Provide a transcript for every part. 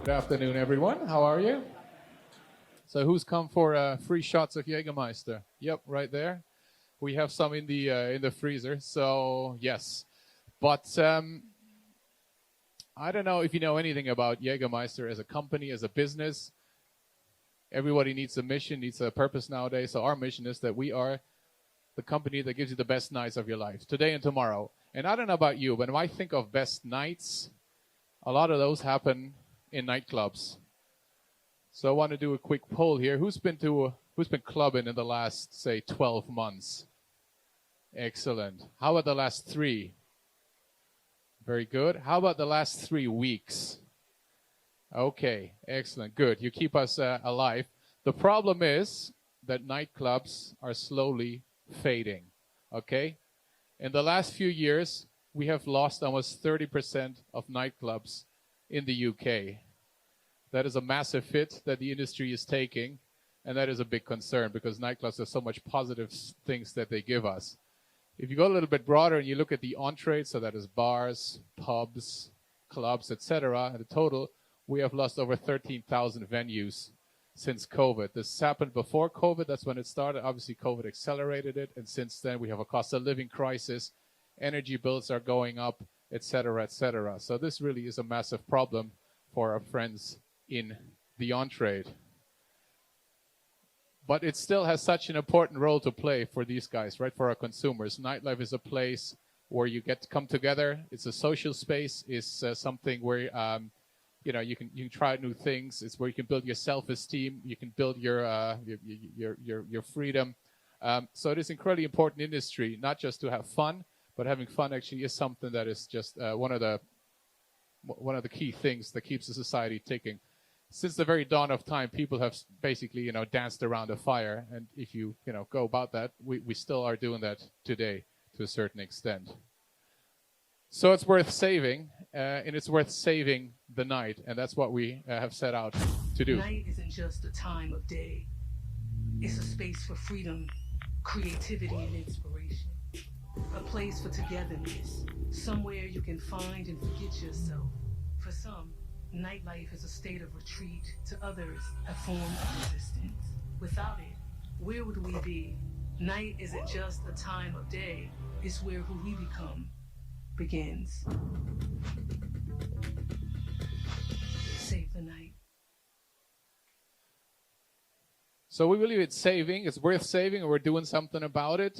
Good afternoon, everyone. How are you? So, who's come for free shots of Jägermeister? Yep, right there. We have some in the freezer. So, yes, but I don't know if you know anything about Jägermeister as a company, as a business. Everybody needs a mission, needs a purpose nowadays. So, our mission is that we are the company that gives you the best nights of your life, today and tomorrow. And I don't know about you, but when I think of best nights, a lot of those happen in nightclubs. So I want to do a quick poll here. Who's been clubbing in the last, say, 12 months? Excellent. How about the last 3? Very good. How about the last 3 weeks? Okay, excellent. Good. You keep us alive. The problem is that nightclubs are slowly fading. Okay? In the last few years, we have lost almost 30% of nightclubs in the UK. That is a massive hit that the industry is taking, and that is a big concern because nightclubs have so much positive things that they give us. If you go a little bit broader and you look at the on-trade, so that is bars, pubs, clubs, etc., in total, we have lost over 13,000 venues since COVID. This happened before COVID. That's when it started. Obviously, COVID accelerated it, and since then we have a cost of living crisis. Energy bills are going up, etc., etc. So this really is a massive problem for our friends in the on-trade. But it still has such an important role to play for these guys, right? For our consumers. Nightlife is a place where you get to come together. It's a social space. It's something where you can try new things. It's where you can build your self-esteem. You can build your freedom. So it is incredibly important industry, not just to have fun, but having fun actually is something that is just one of the key things that keeps the society ticking. Since the very dawn of time, people have basically, danced around a fire. And if you go about that, we still are doing that today to a certain extent. So it's worth saving, and it's worth saving the night. And that's what we have set out to do. Night isn't just a time of day. It's a space for freedom, creativity, and inspiration. A place for togetherness, somewhere you can find and forget yourself. For some, nightlife is a state of retreat. To others, a form of resistance. Without it, where would we be? Night isn't just a time of day. It's where who we become begins. Save the night. So we believe it's saving. It's worth saving, and we're doing something about it.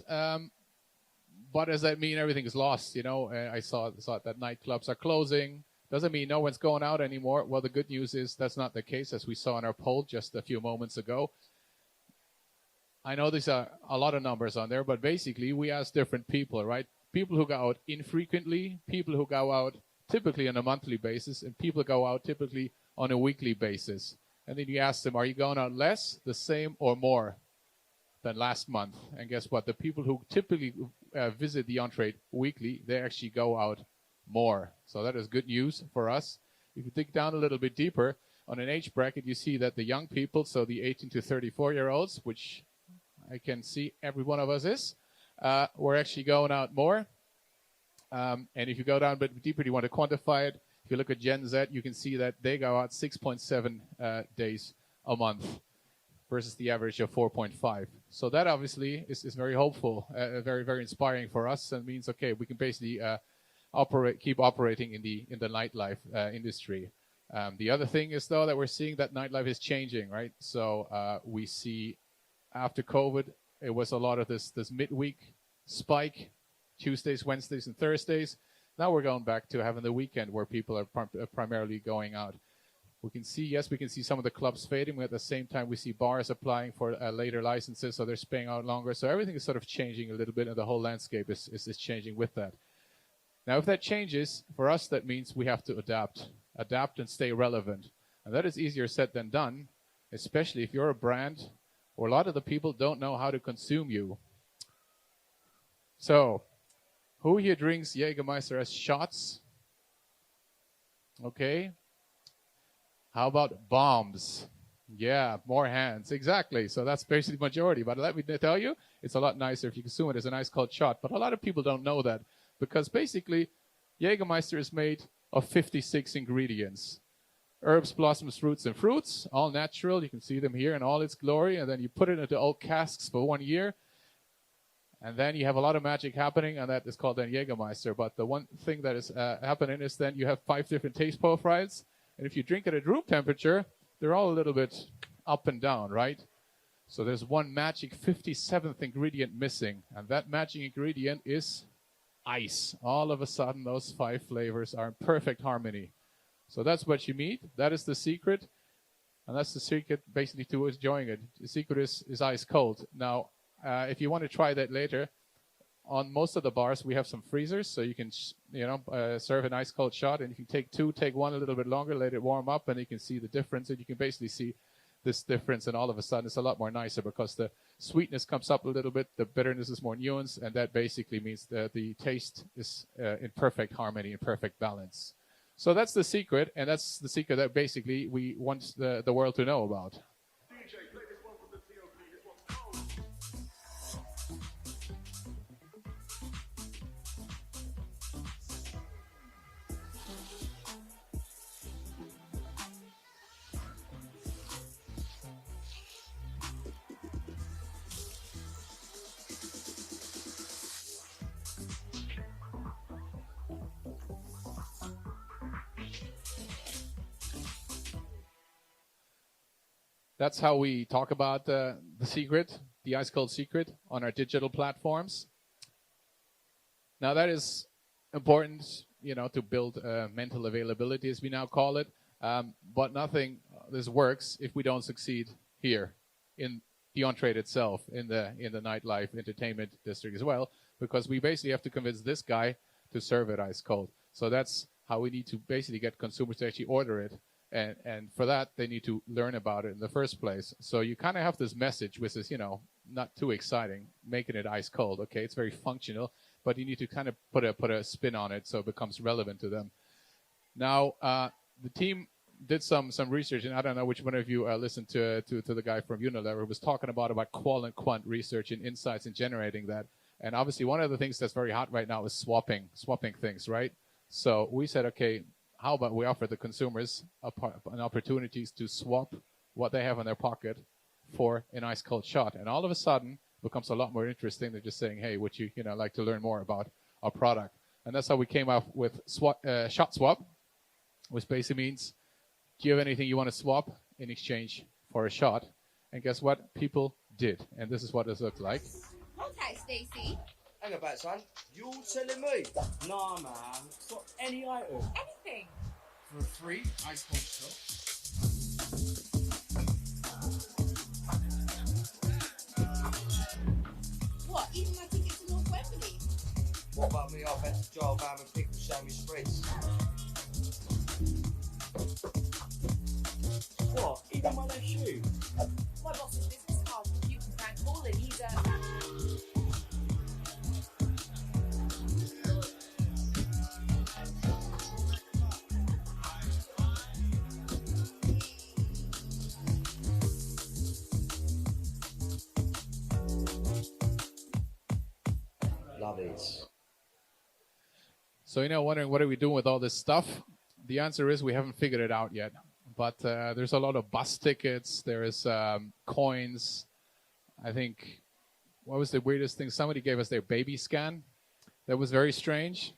But does that mean everything is lost? I saw that nightclubs are closing. Doesn't mean no one's going out anymore. Well, the good news is that's not the case, as we saw in our poll just a few moments ago. I know there's a lot of numbers on there, but basically we ask different people, right? People who go out infrequently, people who go out typically on a monthly basis, and people go out typically on a weekly basis. And then you ask them, are you going out less, the same, or more than last month? And guess what? The people who typically visit the on-trade weekly, they actually go out more. So that is good news for us. If you dig down a little bit deeper, on an age bracket, you see that the young people, so the 18 to 34-year-olds, which I can see every one of us is, we're actually going out more. And if you go down a bit deeper, you want to quantify it. If you look at Gen Z, you can see that they go out 6.7 days a month versus the average of 4.5. So that obviously is very hopeful, very, very inspiring for us, and means, okay, we can basically keep operating in the nightlife industry. The other thing is, though, that we're seeing that nightlife is changing, right? So we see after COVID, it was a lot of this midweek spike, Tuesdays, Wednesdays, and Thursdays. Now we're going back to having the weekend where people are primarily going out. We can see some of the clubs fading. At the same time, we see bars applying for later licenses, so they're staying out longer. So everything is sort of changing a little bit, and the whole landscape is changing with that. Now, if that changes, for us, that means we have to adapt and stay relevant. And that is easier said than done, especially if you're a brand or a lot of the people don't know how to consume you. So, who here drinks Jägermeister as shots? Okay. How about bombs? Yeah, more hands. Exactly. So that's basically the majority. But let me tell you, it's a lot nicer if you consume it as a nice cold shot. But a lot of people don't know that, because basically Jägermeister is made of 56 ingredients. herbs, blossoms, roots, and fruits, all natural. You can see them here in all its glory. And then you put it into oak casks for 1 year. And then you have a lot of magic happening, and that is called then Jägermeister. But the one thing that is happening is then you have 5 different taste profiles. And if you drink it at room temperature, they're all a little bit up and down, right? So there's one magic 57th ingredient missing. And that magic ingredient is ice. All of a sudden, those 5 flavors are in perfect harmony. So that's what you need. That is the secret. And that's the secret basically to enjoying it. The secret is ice cold. Now, if you want to try that later, on most of the bars we have some freezers, so you can serve an ice cold shot, and you can take one a little bit longer, let it warm up, and you can see the difference. And you can basically see this difference, and all of a sudden it's a lot more nicer because the sweetness comes up a little bit, the bitterness is more nuanced, and that basically means that the taste is in perfect harmony, in perfect balance. So that's the secret, and that's the secret that basically we want the world to know about. That's how we talk about the secret, the ice cold secret, on our digital platforms. Now that is important, to build mental availability, as we now call it. But nothing this works if we don't succeed here in the on-trade itself, in the nightlife entertainment district as well, because we basically have to convince this guy to serve it ice cold. So that's how we need to basically get consumers to actually order it. And for that, they need to learn about it in the first place. So you kind of have this message, which is, not too exciting, making it ice cold. Okay, it's very functional, but you need to kind of put a spin on it so it becomes relevant to them. Now, the team did some research, and I don't know which one of you listened to the guy from Unilever who was talking about qual and quant research and insights in generating that. And obviously, one of the things that's very hot right now is swapping things, right? So we said, okay, how about we offer the consumers an opportunities to swap what they have in their pocket for an ice cold shot, and all of a sudden it becomes a lot more interesting than just saying, hey, would you like to learn more about our product? And that's how we came up with shot swap, which basically means, do you have anything you want to swap in exchange for a shot? And guess what? People did, and this is what it looked like. Okay, Stacey. Hang about, son. You're telling me? Nah, man. Swap any item. Anything. For a free ice cold shot. What? Even my ticket to North Wembley? What about me? I've had to drive home and pickle sandwich spreads. What? Even my left shoe? My boss's business card. You can thank Paul, and he's Love it. So, wondering what are we doing with all this stuff? The answer is we haven't figured it out yet. But there's a lot of bus tickets. There is coins. I think, what was the weirdest thing? Somebody gave us their baby scan. That was very strange.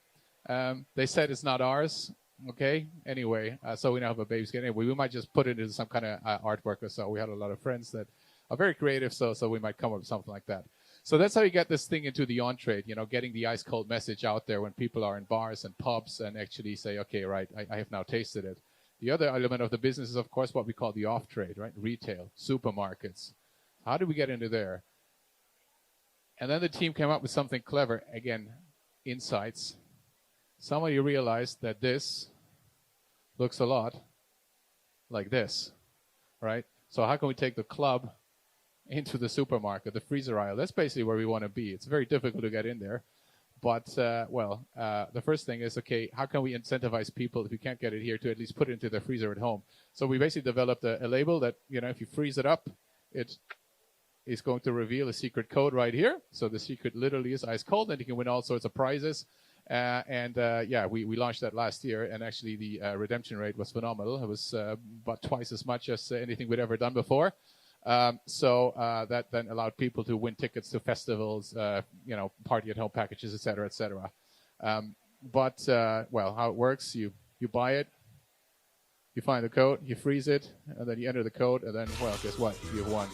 They said it's not ours. Okay. Anyway, so we now have a baby scan. Anyway, we might just put it into some kind of artwork or so. We had a lot of friends that are very creative, so we might come up with something like that. So that's how you get this thing into the on-trade, getting the ice-cold message out there when people are in bars and pubs and actually say, okay, right, I have now tasted it. The other element of the business is, of course, what we call the off-trade, right? Retail, supermarkets. How do we get into there? And then the team came up with something clever. Again, insights. Somebody realized that this looks a lot like this, right? So how can we take the club into the supermarket, the freezer aisle? That's basically where we want to be. It's very difficult to get in there. But, the first thing is, okay, how can we incentivize people, if you can't get it here, to at least put it into their freezer at home? So we basically developed a label that, if you freeze it up, it is going to reveal a secret code right here. So the secret literally is ice cold, and you can win all sorts of prizes. We launched that last year, and actually the redemption rate was phenomenal. It was about twice as much as anything we'd ever done before. That then allowed people to win tickets to festivals, party at home packages, et cetera, et cetera. How it works, you buy it, you find the code, you freeze it, and then you enter the code, and then, well, guess what? You've won.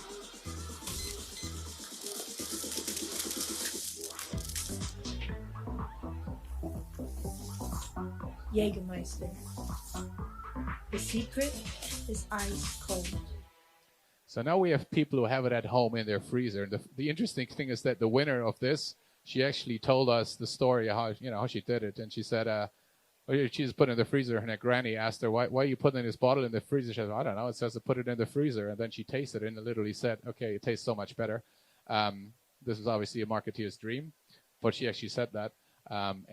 Jägermeister. The secret is ice cold. So now we have people who have it at home in their freezer. And the interesting thing is that the winner of this, she actually told us the story how she did it, and she said, she just put it in the freezer, and her granny asked her, why are you putting this bottle in the freezer? She said, I don't know, it says to put it in the freezer. And then she tasted it and literally said, okay, it tastes so much better. This was obviously a marketeer's dream, but she actually said that. Then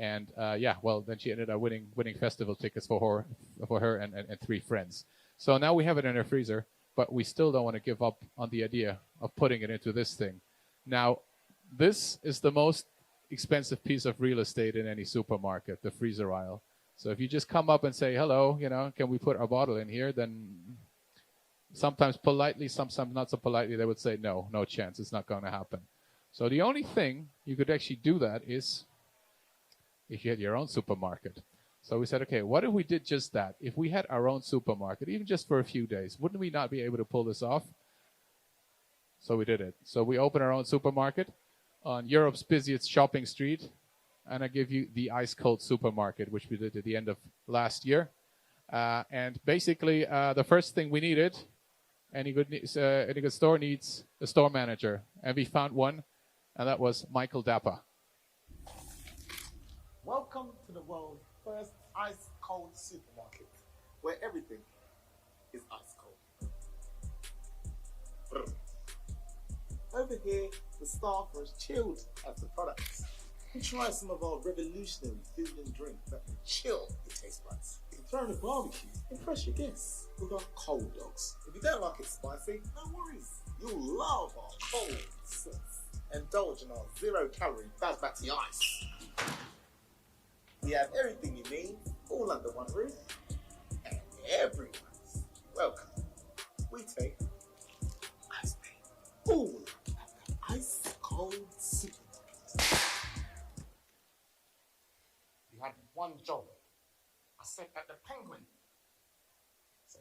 she ended up winning festival tickets for her and 3 friends. So now we have it in her freezer, but we still don't want to give up on the idea of putting it into this thing. Now, this is the most expensive piece of real estate in any supermarket, the freezer aisle. So if you just come up and say, hello, can we put our bottle in here? Then sometimes politely, sometimes not so politely, they would say, no chance, it's not going to happen. So the only thing you could actually do that is if you had your own supermarket. So we said, okay, what if we did just that? If we had our own supermarket, even just for a few days, wouldn't we not be able to pull this off? So we did it. So we opened our own supermarket on Europe's busiest shopping street, and I give you the ice cold supermarket, which we did at the end of last year. And basically, the first thing we needed, any good store needs a store manager, and we found one, and that was Michael Dapper. Welcome to the world's first ice cold supermarket, where everything is ice cold. Brr. Over here, the staff are as chilled as the products. You can try some of our revolutionary food and drink that can chill your taste buds. You can throw in a barbecue, impress your guests with our cold dogs. If you don't like it spicy, no worries. You'll love our cold sauce. Indulge in our 0-calorie basmati ice. We have everything you need, all under one roof, and everyone's welcome. We take ice cream, all at the ice cold supermarket. You had one job. I said that the Penguin. So,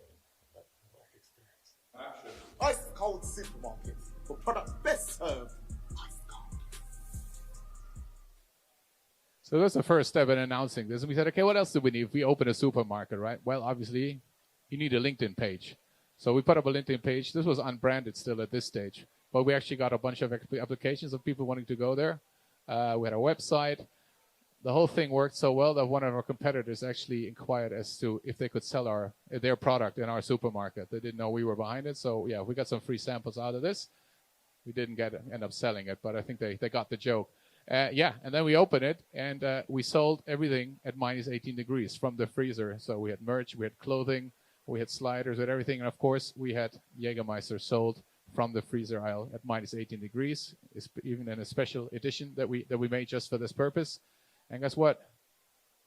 work experience. Action. Ice cold supermarket for product best served. So that's the first step in announcing this. And we said, okay, what else do we need if we open a supermarket, right? Well, obviously, you need a LinkedIn page. So we put up a LinkedIn page. This was unbranded still at this stage. But we actually got a bunch of applications of people wanting to go there. We had a website. The whole thing worked so well that one of our competitors actually inquired as to if they could sell their product in our supermarket. They didn't know we were behind it. So, yeah, we got some free samples out of this. We didn't end up selling it, but I think they got the joke. And then we opened it, and we sold everything at minus 18 degrees from the freezer. So we had merch, we had clothing, we had sliders, we had everything. And, of course, we had Jägermeister sold from the freezer aisle at minus 18 degrees, even in a special edition that we made just for this purpose. And guess what?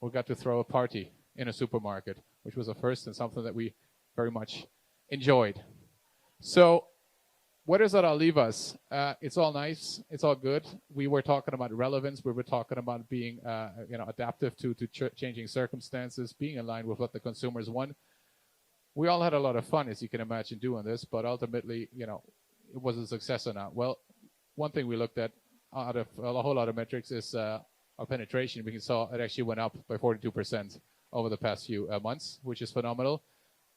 We got to throw a party in a supermarket, which was a first and something that we very much enjoyed. So where does that all leave us? It's all nice. It's all good. We were talking about relevance. We were talking about being, adaptive to changing circumstances, being in line with what the consumers want. We all had a lot of fun, as you can imagine, doing this. But ultimately, it was a success or not. Well, one thing we looked at out of a whole lot of metrics is our penetration. We saw it actually went up by 42% over the past few months, which is phenomenal.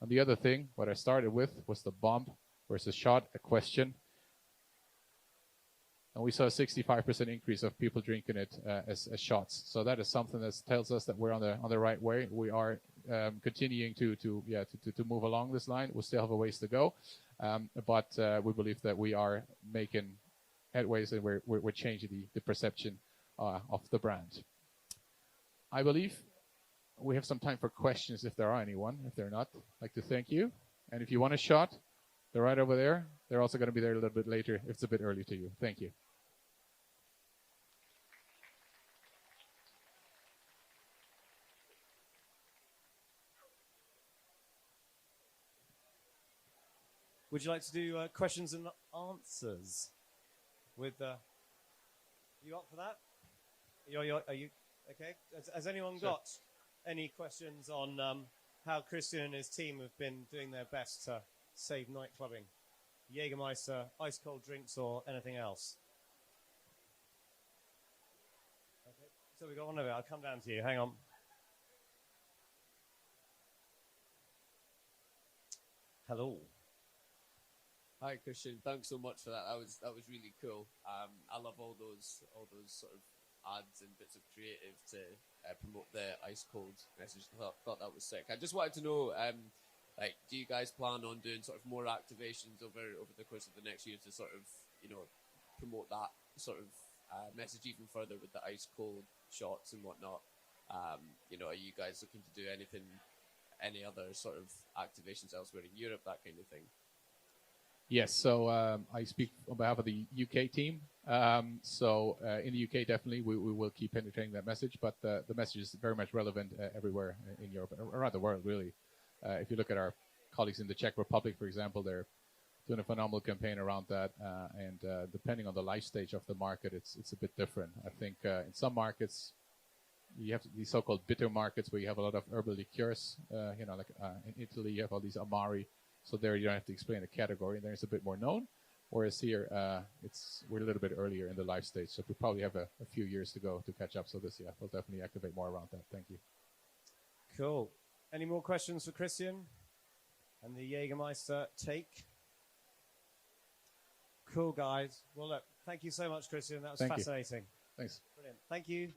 And the other thing, what I started with, was the bomb versus shot, a question. And we saw a 65% increase of people drinking it as shots. So that is something that tells us that we're on the right way. We are continuing to move along this line. We still have a ways to go, but we believe that we are making headways and we're changing the perception of the brand. I believe we have some time for questions if there are anyone. If they're not, I'd like to thank you. And if you want a shot, they're right over there. They're also going to be there a little bit later if it's a bit early to you. Thank you. Would you like to do questions and answers? With you up for that? Are you okay? Has anyone got any questions on how Christian and his team have been doing their best to save night clubbing? Jägermeister, ice cold drinks, or anything else? Okay, so we've got one over. I'll come down to you. Hang on. Hello. Hi Christian, thanks so much for that. That was really cool. I love all those sort of ads and bits of creative to promote the ice cold message. Thought that was sick. I just wanted to know, like, do you guys plan on doing sort of more activations over the course of the next year to sort of, you know, promote that sort of message even further with the ice cold shots and whatnot? You know, are you guys looking to do any other sort of activations elsewhere in Europe, that kind of thing? Yes, so I speak on behalf of the UK team. In the UK, definitely, we will keep penetrating that message, but the message is very much relevant everywhere in Europe, around the world, really. If you look at our colleagues in the Czech Republic, for example, they're doing a phenomenal campaign around that, and depending on the life stage of the market, it's a bit different. I think in some markets, you have these so-called bitter markets where you have a lot of herbal liqueurs. You know, like in Italy, you have all these Amari. So there you don't have to explain the category. There it's a bit more known. Whereas here, we're a little bit earlier in the life stage. So we probably have a few years to go to catch up. So this year, we'll definitely activate more around that. Thank you. Cool. Any more questions for Christian and the Jägermeister take? Cool, guys. Well, look, thank you so much, Christian. That was fascinating. Thanks. Brilliant. Thank you.